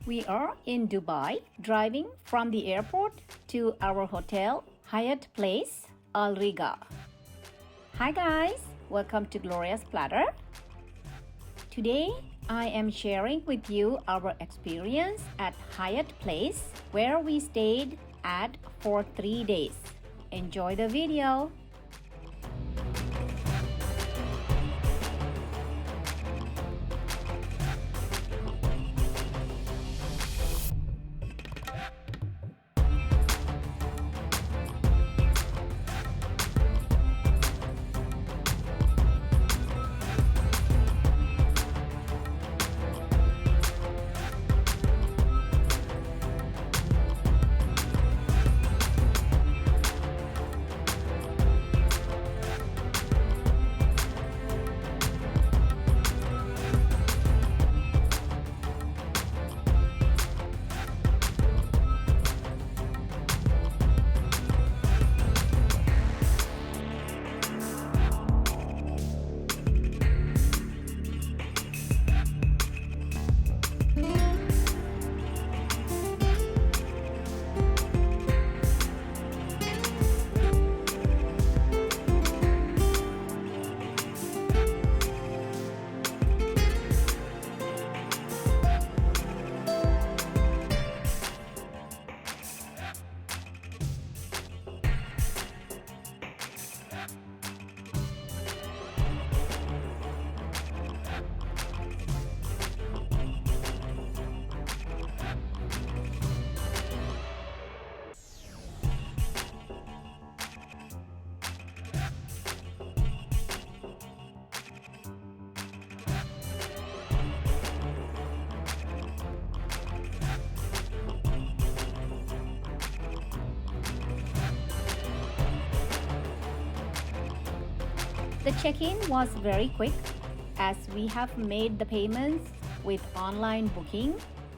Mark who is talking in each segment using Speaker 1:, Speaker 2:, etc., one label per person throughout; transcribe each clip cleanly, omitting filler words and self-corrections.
Speaker 1: We are in Dubai, driving from the airport to our hotel, Hyatt Place, Al Riga. Hi guys, welcome to Gloria's Platter. Today, I am sharing with you our experience at Hyatt Place, where we stayed at for 3 days. Enjoy the video. The check-in was very quick as we have made the payments with online booking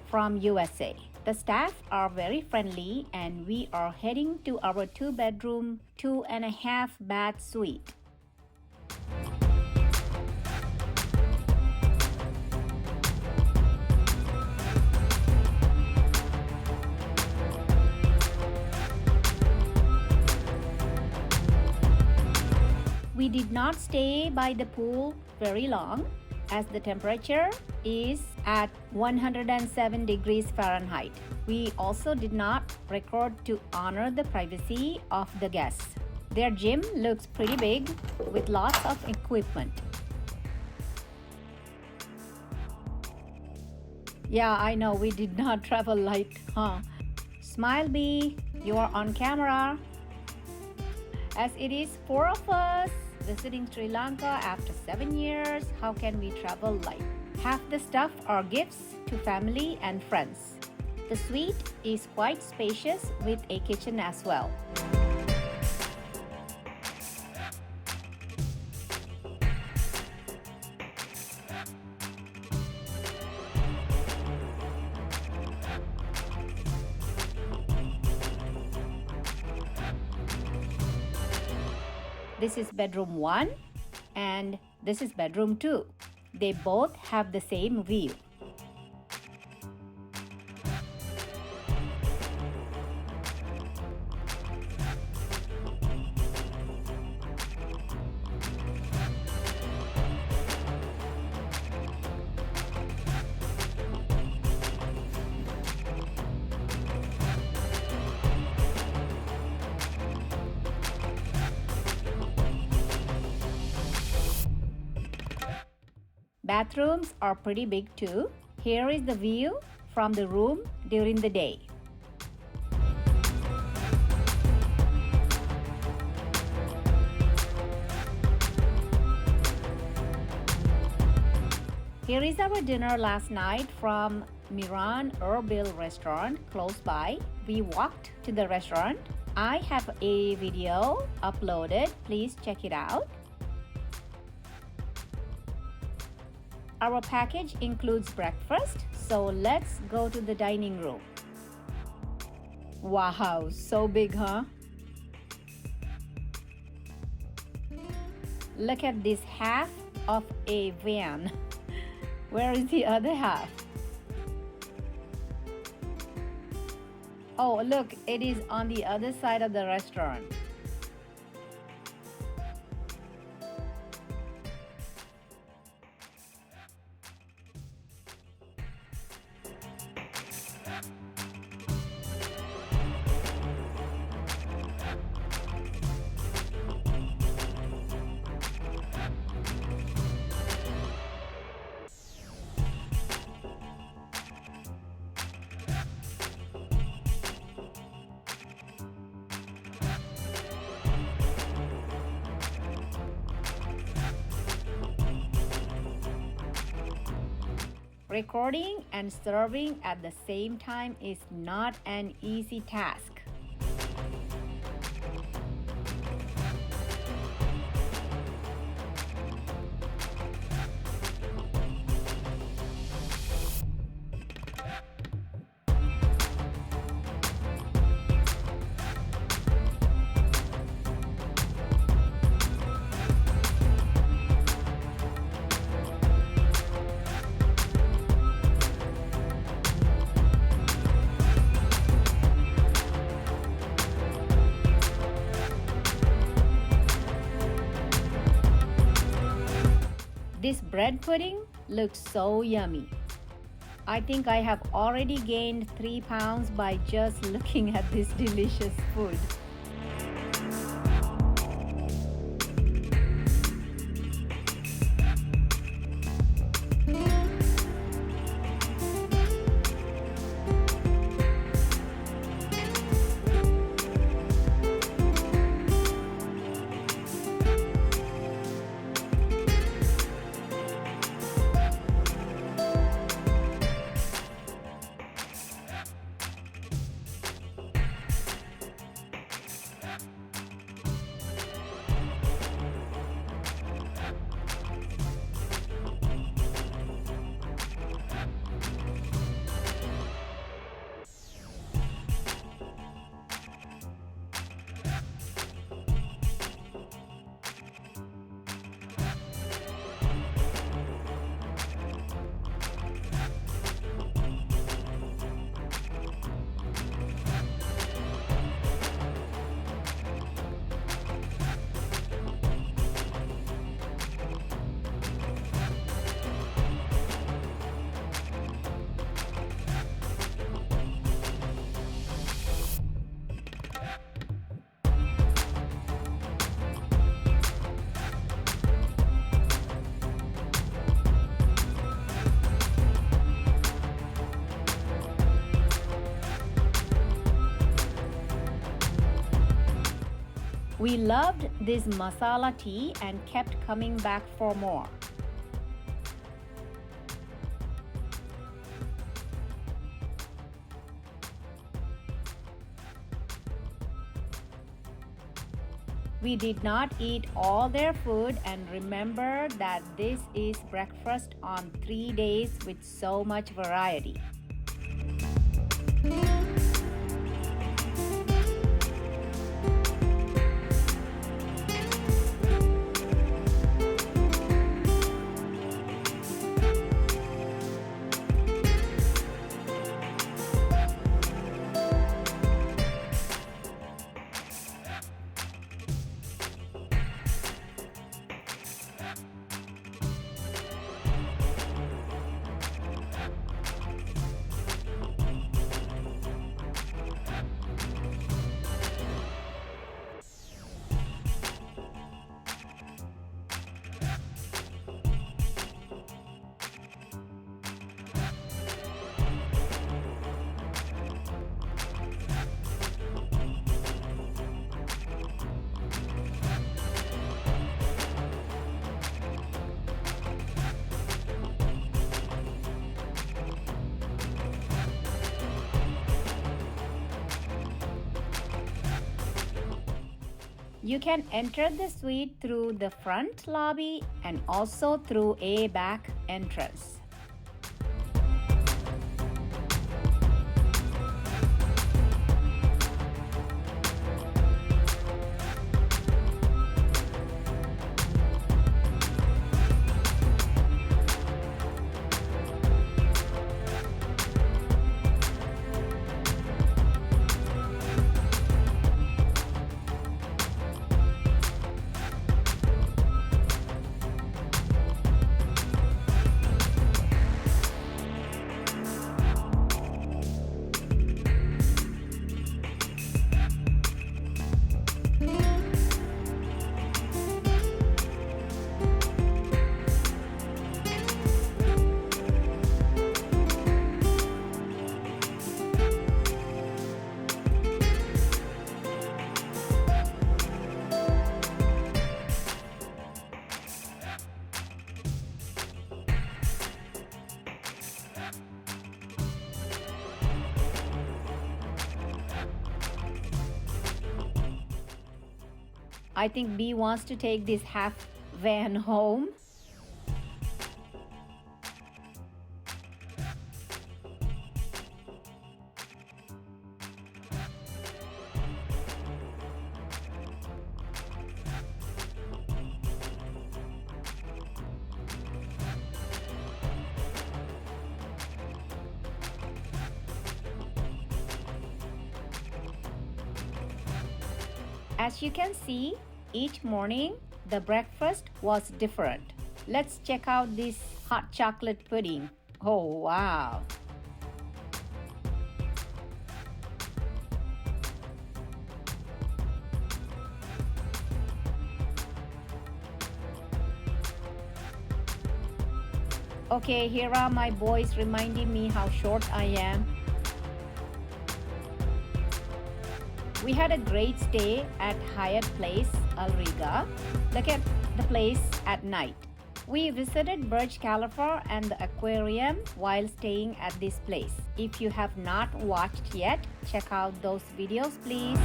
Speaker 1: from USA. The staff are very friendly and we are heading to our 2-bedroom, 2.5 bath suite. We did not stay by the pool very long as the temperature is at 107 degrees Fahrenheit. We also did not record to honor the privacy of the guests. Their gym looks pretty big with lots of equipment. Yeah, I know we did not travel light, huh? Smile B, you are on camera. As it is 4 of us visiting Sri Lanka after 7 years, how can we travel light? Half the stuff are gifts to family and friends. The suite is quite spacious with a kitchen as well. This is bedroom 1 and this is bedroom 2. They both have the same view. Bathrooms are pretty big too. Here is the view from the room during the day. Here is our dinner last night from Miran Erbil restaurant close by. We walked to the restaurant. I have a video uploaded. Please check it out. Our package includes breakfast, so let's go to the dining room. Wow, so big, huh? Look at this half of a van. Where is the other half? Oh, look, it is on the other side of the restaurant. Recording and serving at the same time is not an easy task. This bread pudding looks so yummy. I think I have already gained 3 pounds by just looking at this delicious food. We loved this masala tea and kept coming back for more. We did not eat all their food and remember that this is breakfast on 3 days with so much variety. You can enter the suite through the front lobby and also through a back entrance. I think B wants to take this half van home. As you can see, each morning the breakfast was different. Let's check out this hot chocolate pudding. Oh wow! Okay, here are my boys reminding me how short I am. We had a great stay at Hyatt Place, Riga. Look at the place at night. We visited Burj Khalifa and the aquarium while staying at this place. If you have not watched yet, check out those videos please.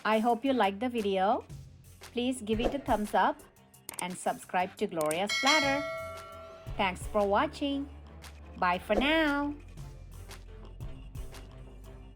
Speaker 1: I hope you liked the video. Please give it a thumbs up and subscribe to Gloria's Platter. Thanks for watching. Bye for now.